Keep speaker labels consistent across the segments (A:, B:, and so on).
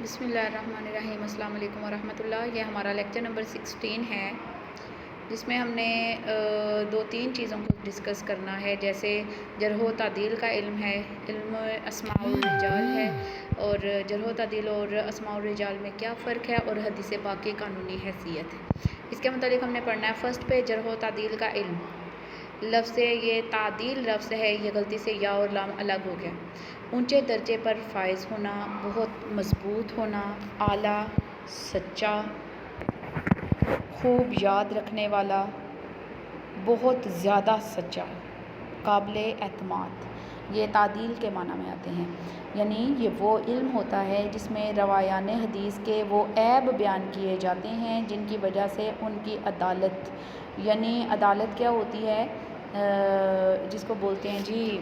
A: بسم اللہ الرحمن الرحیم۔ السلام علیکم ورحمۃ اللہ۔ یہ ہمارا لیکچر نمبر 16 ہے، جس میں ہم نے دو تین چیزوں کو ڈسکس کرنا ہے، جیسے جرح و تعدیل کا علم ہے، علم اسماء الرجال ہے، اور جرح و تعدیل اور اسماء الرجال میں کیا فرق ہے، اور حدیث پاک کی قانونی حیثیت ہے۔ اس کے متعلق ہم نے پڑھنا ہے۔ فرسٹ پہ جرح و تعدیل کا علم، لفظ یہ تعدیل لفظ ہے، یہ غلطی سے یا اور لام الگ ہو گیا۔ اونچے درجے پر فائز ہونا، بہت مضبوط ہونا، اعلیٰ، سچا، خوب یاد رکھنے والا، بہت زیادہ سچا، قابل اعتماد، یہ تعدیل کے معنی میں آتے ہیں۔ یعنی یہ وہ علم ہوتا ہے جس میں روایان حدیث کے وہ عیب بیان کیے جاتے ہیں جن کی وجہ سے ان کی عدالت، یعنی عدالت کیا ہوتی ہے، جس کو بولتے ہیں جی،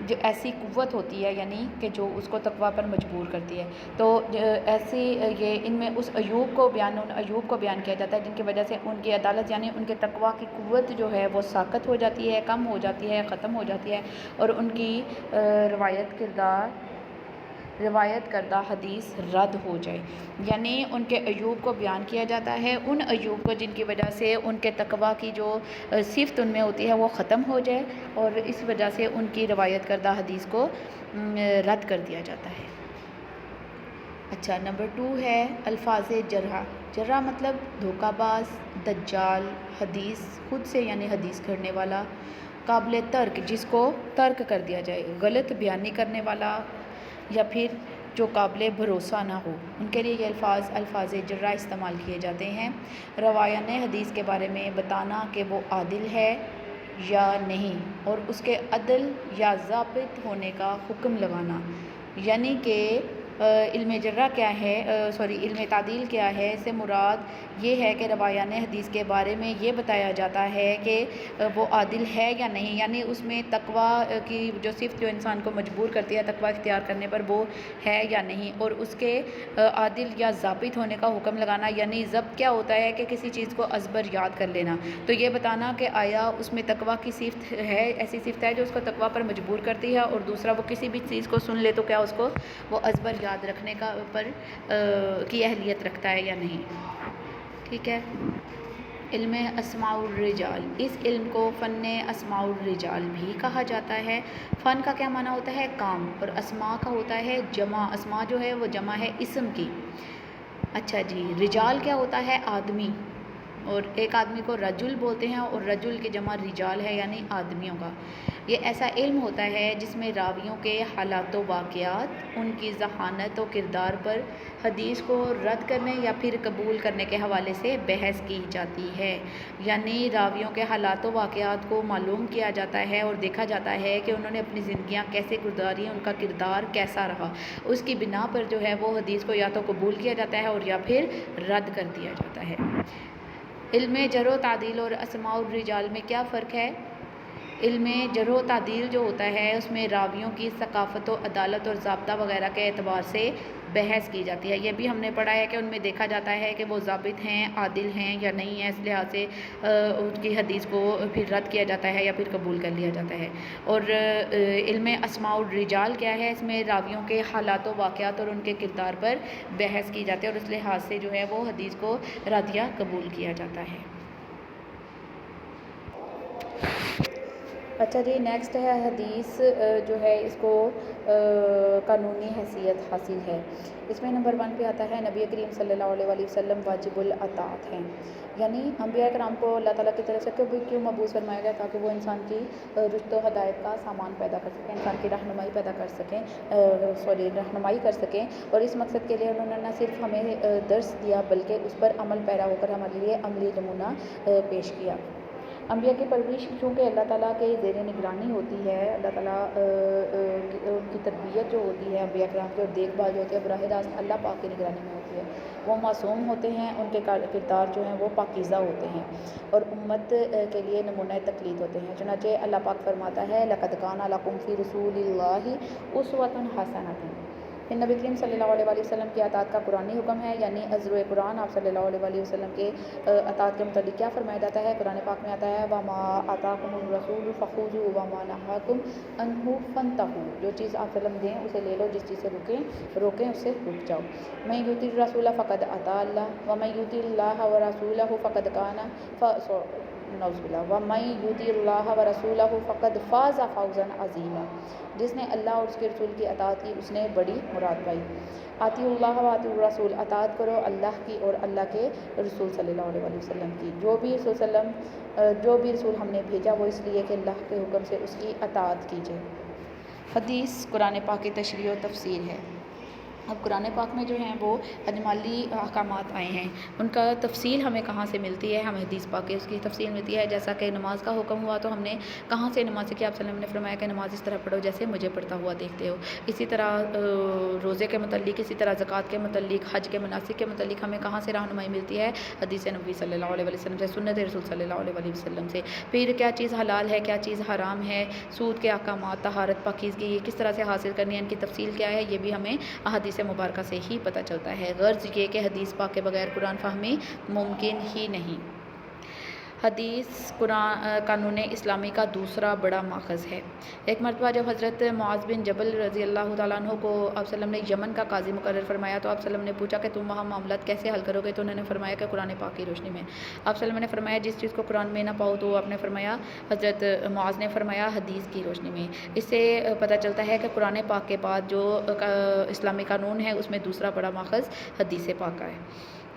A: جو ایسی قوت ہوتی ہے، یعنی کہ جو اس کو تقویٰ پر مجبور کرتی ہے، تو ایسی یہ ان میں اس ایوب کو بیان کیا جاتا ہے جن کی وجہ سے ان کی عدالت، یعنی ان کے تقویٰ کی قوت جو ہے وہ ساقط ہو جاتی ہے، کم ہو جاتی ہے، ختم ہو جاتی ہے، اور ان کی روایت کردہ حدیث رد ہو جائے۔ یعنی ان کے عیوب کو بیان کیا جاتا ہے، ان عیوب کو جن کی وجہ سے ان کے تقویٰ کی جو صفت ان میں ہوتی ہے وہ ختم ہو جائے، اور اس وجہ سے ان کی روایت کردہ حدیث کو رد کر دیا جاتا ہے۔ اچھا، نمبر 2 ہے الفاظ جرح۔ جرح مطلب دھوکہ باز، دجال، حدیث خود سے یعنی حدیث کرنے والا، قابل ترک جس کو ترک کر دیا جائے، غلط بیانی کرنے والا، یا پھر جو قابل بھروسہ نہ ہو، ان کے لیے یہ الفاظ جرح استعمال کیے جاتے ہیں۔ روایان حدیث کے بارے میں بتانا کہ وہ عادل ہے یا نہیں، اور اس کے عدل یا ضابط ہونے کا حکم لگانا۔ یعنی کہ علم جرح کیا ہے، علم تعدیل کیا ہے، اس سے مراد یہ ہے کہ روایان حدیث کے بارے میں یہ بتایا جاتا ہے کہ وہ عادل ہے یا نہیں، یعنی اس میں تقویٰ کی جو صفت جو انسان کو مجبور کرتی ہے تقویٰ اختیار کرنے پر، وہ ہے یا نہیں، اور اس کے عادل یا ضابط ہونے کا حکم لگانا۔ یعنی ضبط کیا ہوتا ہے کہ کسی چیز کو ازبر یاد کر لینا، تو یہ بتانا کہ آیا اس میں تقویٰ کی صفت ہے، ایسی صفت ہے جو اس کو تقویٰ پر مجبور کرتی ہے، اور دوسرا وہ کسی بھی چیز کو سن لے تو کیا اس کو وہ ازبر یاد رکھنے کا کی اہلیت رکھتا ہے یا نہیں۔ ٹھیک ہے۔ علم اسماء الرجال، اس علم کو فن اسماء الرجال بھی کہا جاتا ہے۔ فن کا کیا معنی ہوتا ہے؟ کام، اور اسماء کا ہوتا ہے جمع، اسماء جو ہے وہ جمع ہے اسم کی۔ اچھا جی، رجال کیا ہوتا ہے؟ آدمی، اور ایک آدمی کو رجل بولتے ہیں، اور رجل کی جمع رجال ہے، یعنی آدمیوں کا۔ یہ ایسا علم ہوتا ہے جس میں راویوں کے حالات و واقعات، ان کی ذہانت و کردار پر حدیث کو رد کرنے یا پھر قبول کرنے کے حوالے سے بحث کی جاتی ہے۔ یعنی راویوں کے حالات و واقعات کو معلوم کیا جاتا ہے اور دیکھا جاتا ہے کہ انہوں نے اپنی زندگیاں کیسے گزاری، ان کا کردار کیسا رہا، اس کی بنا پر جو ہے وہ حدیث کو یا تو قبول کیا جاتا ہے اور یا پھر رد کر دیا جاتا ہے۔ علم جرح و تعدیل اور اسماء الرجال میں کیا فرق ہے؟ علم جرح و تعدیل جو ہوتا ہے اس میں راویوں کی ثقافت و عدالت اور ضابطہ وغیرہ کے اعتبار سے بحث کی جاتی ہے۔ یہ بھی ہم نے پڑھا ہے کہ ان میں دیکھا جاتا ہے کہ وہ ضابط ہیں، عادل ہیں یا نہیں ہیں، اس لحاظ سے ان کی حدیث کو پھر رد کیا جاتا ہے یا پھر قبول کر لیا جاتا ہے۔ اور علم اسماء الرجال کیا ہے؟ اس میں راویوں کے حالات و واقعات اور ان کے کردار پر بحث کی جاتی ہے، اور اس لحاظ سے جو ہے وہ حدیث کو رد یا قبول کیا جاتا ہے۔ اچھا جی، نیکسٹ ہے حدیث جو ہے اس کو قانونی حیثیت حاصل ہے۔ اس میں نمبر 1 پہ آتا ہے نبی کریم صلی اللہ علیہ وآلہ وسلم واجب الاطاعت ہیں، یعنی انبیاء کرام کو اللہ تعالیٰ کی طرف سے کیوں مبعوث فرمایا گیا؟ تاکہ وہ انسان کی رشد و ہدایت کا سامان پیدا کر سکیں، انسان کی رہنمائی پیدا کر سکیں، رہنمائی کر سکیں، اور اس مقصد کے لیے انہوں نے نہ صرف ہمیں درس دیا بلکہ اس پر عمل پیرا ہو کر ہمارے لیے عملی نمونہ پیش کیا۔ انبیاء کی پرورش چونکہ اللہ تعالیٰ کے زیر نگرانی ہوتی ہے، اللہ تعالیٰ کی تربیت جو ہوتی ہے انبیاء کرام کی اور دیکھ بھال جو ہوتی ہے براہ راست اللہ پاک کی نگرانی میں ہوتی ہے، وہ معصوم ہوتے ہیں، ان کے کردار جو ہیں وہ پاکیزہ ہوتے ہیں اور امت کے لیے نمونہ تقلید ہوتے ہیں۔ چنانچہ اللہ پاک فرماتا ہے لَقَدْ كَانَ لَكُمْ فِي رَسُولِ اللَّهِ أُسْوَةٌ حَسَنَةٌ، پھر نبی کریم صلی اللہ علیہ وسلم کی اطاعت کا قرآنی حکم ہے، یعنی ازر قرآن آپ صلی اللہ علیہ وسلم کے اطاعت کے متعلق کیا فرمایا جاتا ہے؟ قرآن پاک میں آتا ہے وَمَا آتَاكُمُ الرَّسُولُ فَخُذُوهُ وَمَا نَهَاكُمْ عَنْهُ فَانْتَهُوا، جو چیز آپ وسلم دیں اسے لے لو، جس چیز سے روکیں اس سے رک جاؤ۔ مَن یُطِعِ الرَّسُولَ فَقَدْ أَطَاعَ اللَّهَ وَمَن يُطِعِ اللَّهَ وَرَسُولَهُ فَقَدْ كَانَ نعوذ باللہ وَمَن یُطِعِ اللَّهَ وَرَسُولَهُ فَقَدْ فَازَ فَوْزًا عَظِیمًا، جس نے اللہ اور اس کے رسول کی اطاعت کی اس نے بڑی مراد پائی۔ اطیعوا اللہ و اطیعوا الرسول، اطاعت کرو اللہ کی اور اللہ کے رسول صلی اللہ علیہ وسلم کی۔ جو بھی رسول ہم نے بھیجا وہ اس لیے کہ اللہ کے حکم سے اس کی اطاعت کیجیے۔ حدیث قرآن پاک کی تشریح و تفسیر ہے۔ اب قرآن پاک میں جو ہیں وہ اجمالی احکامات آئے ہیں، ان کا تفصیل ہمیں کہاں سے ملتی ہے؟ ہمیں حدیث پاک کی اس کی تفصیل ملتی ہے۔ جیسا کہ نماز کا حکم ہوا تو ہم نے کہاں سے نماز کی آپ صلی اللہ علیہ وسلم نے فرمایا کہ نماز اس طرح پڑھو جیسے مجھے پڑھتا ہوا دیکھتے ہو۔ اسی طرح روزے کے متعلق، اسی طرح زکوٰۃ کے متعلق، حج کے مناسک کے متعلق ہمیں کہاں سے رہنمائی ملتی ہے؟ حدیث نبوی صلی اللہ علیہ وسلم سے، سنت رسول صلی اللہ علیہ وسلم سے۔ پھر کیا چیز حلال ہے، کیا چیز حرام ہے، سود کے احکامات، طہارت، پاکیزگی یہ کس طرح سے حاصل کرنی ہے، ان کی تفصیل کیا ہے، یہ بھی ہمیں احادیث مبارکہ سے ہی پتہ چلتا ہے۔ غرض یہ کہ حدیث پاک کے بغیر قرآن فہمی ممکن ہی نہیں۔ حدیث قانون اسلامی کا دوسرا بڑا ماخذ ہے۔ ایک مرتبہ جب حضرت معاذ بن جبل رضی اللہ تعالیٰ عنہ کو آپ صلی اللہ علیہ وسلم نے یمن کا قاضی مقرر فرمایا تو آپ صلی اللہ علیہ وسلم نے پوچھا کہ تم وہاں معاملات کیسے حل کرو گے؟ تو انہوں نے فرمایا کہ قرآن پاک کی روشنی میں۔ آپ صلی اللہ علیہ وسلم نے فرمایا جس چیز کو قرآن میں نہ پاؤ تو آپ نے فرمایا، حضرت معاذ نے فرمایا حدیث کی روشنی میں۔ اس سے پتہ چلتا ہے کہ قرآن پاک کے بعد جو اسلامی قانون ہے اس میں دوسرا بڑا ماخذ حدیث پاک کا ہے۔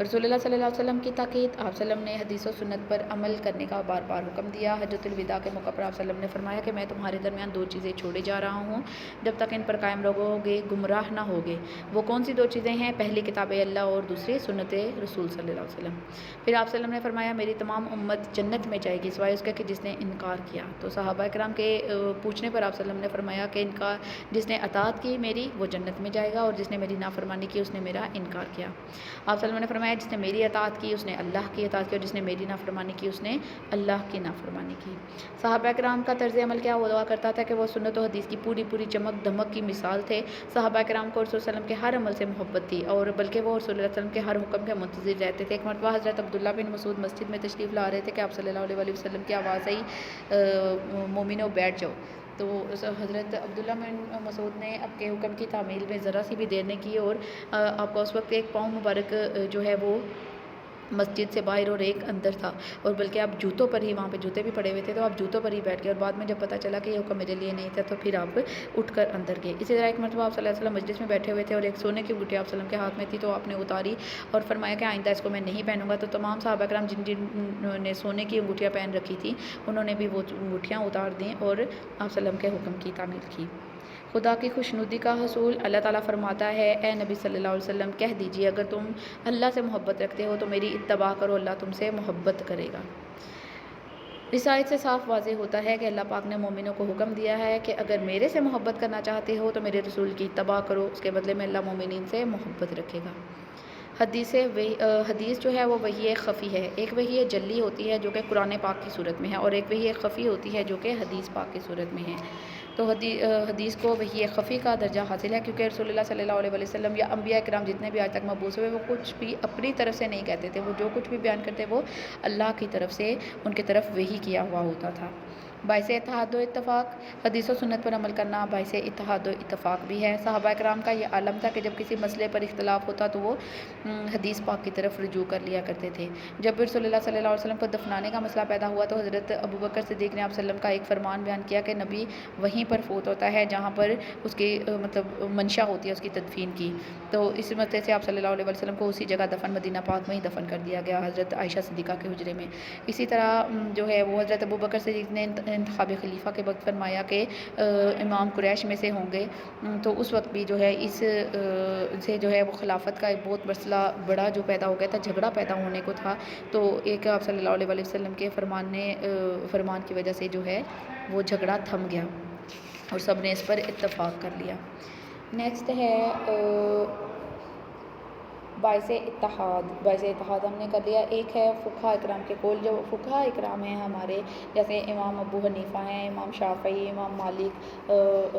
A: رسول اللہ صلی اللہ علیہ وسلم کی تاکید، آپ صلی اللہ علیہ وسلم نے حدیث و سنت پر عمل کرنے کا بار بار حکم دیا۔ حجۃ الوداع کے موقع پر آپ صلی اللہ علیہ وسلم نے فرمایا کہ میں تمہارے درمیان دو چیزیں چھوڑے جا رہا ہوں، جب تک ان پر قائم رہو گے گمراہ نہ ہوگے۔ وہ کون سی دو چیزیں ہیں؟ پہلی کتاب اللہ اور دوسری سنت رسول صلی اللہ علیہ وسلم۔ پھر آپ صلی اللہ علیہ وسلم نے فرمایا میری تمام امت جنت میں جائے گی سوائے اس کے کہ جس نے انکار کیا۔ تو صحابہ کرام کے پوچھنے پر آپ صلی اللہ علیہ وسلم نے فرمایا کہ جس نے اطاعت کی میری وہ جنت میں جائے گا، اور جس نے میری نافرمانی کی اس نے میرا انکار کیا۔ آپ صلی اللہ علیہ وسلم نے فرمایا جس نے میری اطاعت کی اس نے اللہ کی اطاعت کی، اور جس نے میری نافرمانی کی اس نے اللہ کی نافرمانی کی۔ صحابہ کرام کا طرز عمل کیا ہوا کرتا تھا کہ وہ سنت و حدیث کی پوری چمک دھمک کی مثال تھے۔ صحابہ کرام کو رسول صلی اللہ علیہ وسلم کے ہر عمل سے محبت تھی، اور بلکہ وہ رسول اللہ صلی اللہ علیہ وسلم کے ہر حکم کے منتظر رہتے تھے۔ ایک مرتبہ حضرت عبداللہ بن مسعود مسجد میں تشریف لا رہے تھے کہ آپ صلی اللہ علیہ وسلم کی آواز آئی مومنو بیٹھ جاؤ، تو حضرت عبداللہ بن مسعود نے اب کے حکم کی تعمیل میں ذرا سی بھی دیر نہیں کی، اور آپ کو اس وقت ایک پاؤں مبارک جو ہے وہ مسجد سے باہر اور ایک اندر تھا، اور بلکہ آپ جوتوں پر ہی، وہاں پہ جوتے بھی پڑے ہوئے تھے تو آپ جوتوں پر ہی بیٹھ گئے، اور بعد میں جب پتہ چلا کہ یہ حکم میرے لیے نہیں تھا تو پھر آپ اٹھ کر اندر گئے۔ اسی طرح ایک مرتبہ آپ صلی اللہ علیہ وسلم مجلس میں بیٹھے ہوئے تھے اور ایک سونے کی انگوٹھی آپ صلی اللہ علیہ وسلم کے ہاتھ میں تھی تو آپ نے اتاری اور فرمایا کہ آئندہ اس کو میں نہیں پہنوں گا۔ تو تمام صحابہ کرام جن نے سونے کی انگوٹھیاں پہن رکھی تھیں انہوں نے بھی وہ انگوٹھیاں اتار دیں اور آپ صلی اللہ علیہ وسلم کے حکم کی تعمیل کی۔ خدا کی خوشنودی کا حصول، اللہ تعالیٰ فرماتا ہے اے نبی صلی اللہ علیہ وسلم کہہ دیجیے اگر تم اللہ سے محبت رکھتے ہو تو میری اتباع کرو، اللہ تم سے محبت کرے گا۔ اس آیت سے صاف واضح ہوتا ہے کہ اللہ پاک نے مومنوں کو حکم دیا ہے کہ اگر میرے سے محبت کرنا چاہتے ہو تو میرے رسول کی اتباع کرو، اس کے بدلے میں اللہ مومنین سے محبت رکھے گا۔ حدیث جو ہے وہ وحی خفی ہے، ایک وحی جلی ہوتی ہے جو کہ قرآن پاک کی صورت میں ہے، اور ایک وحی خفی ہوتی ہے جو کہ حدیث پاک کی صورت میں ہے۔ تو حدیث کو وحی خفی کا درجہ حاصل ہے کیونکہ رسول اللہ صلی اللہ علیہ وسلم یا انبیاء کرام جتنے بھی آج تک مبعوث ہوئے وہ کچھ بھی اپنی طرف سے نہیں کہتے تھے، وہ جو کچھ بھی بیان کرتے وہ اللہ کی طرف سے ان کی طرف وحی کیا ہوا ہوتا تھا۔ باعث اتحاد و اتفاق، حدیث و سنت پر عمل کرنا باعث اتحاد و اتفاق بھی ہے۔ صحابہ کرام کا یہ عالم تھا کہ جب کسی مسئلے پر اختلاف ہوتا تو وہ حدیث پاک کی طرف رجوع کر لیا کرتے تھے۔ جب رسول اللہ صلی اللہ علیہ وسلم کو دفنانے کا مسئلہ پیدا ہوا تو حضرت ابوبکر صدیق نے آپ صلی اللہ علیہ وسلم کا ایک فرمان بیان کیا کہ نبی وہیں پر فوت ہوتا ہے جہاں پر اس کی منشا ہوتی ہے اس کی تدفین کی، تو اس مسئلے سے آپ صلی اللہ علیہ وسلم کو اسی جگہ دفن مدینہ پاک میں ہی دفن کر دیا گیا، حضرت عائشہ صدیقہ کے حجرے میں۔ اسی طرح جو ہے وہ حضرت ابوبکر صدیق نے انتخاب خلیفہ کے وقت فرمایا کہ امام قریش میں سے ہوں گے، تو اس وقت بھی جو ہے اس سے جو ہے وہ خلافت کا ایک بہت مسئلہ بڑا جو پیدا ہو گیا تھا، جھگڑا پیدا ہونے کو تھا، تو ایک آپ صلی اللہ علیہ وسلم کے فرمان کی وجہ سے جو ہے وہ جھگڑا تھم گیا اور سب نے اس پر اتفاق کر لیا۔ نیکسٹ ہے باعث اتحاد ہم نے کر لیا۔ ایک ہے فقہاء اکرام کے قول، جو فقہاء اکرام ہیں ہمارے، جیسے امام ابو حنیفہ ہیں، امام شافعی، امام مالک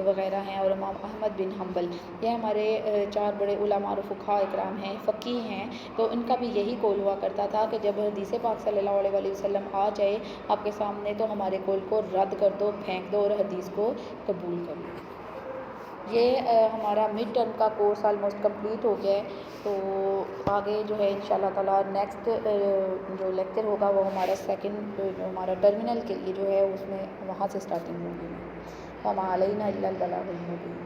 A: وغیرہ ہیں، اور امام احمد بن حنبل، یہ ہمارے 4 بڑے علماء اور فقہاء اکرام ہیں، فقیہ ہیں۔ تو ان کا بھی یہی قول ہوا کرتا تھا کہ جب حدیث پاک صلی اللہ علیہ وآلہ وسلم آ جائے آپ کے سامنے تو ہمارے قول کو رد کر دو، پھینک دو، اور حدیث کو قبول کر لو۔ یہ ہمارا مڈ ٹرم کا کورس آلموسٹ کمپلیٹ ہو گیا ہے، تو آگے جو ہے انشاءاللہ تعالیٰ نیکسٹ جو لیکچر ہوگا وہ ہمارا سیکنڈ جو ہمارا ٹرمینل کے لیے جو ہے اس میں وہاں سے اسٹارٹنگ ہوگی۔ وما علینا الا البلاغ المبین۔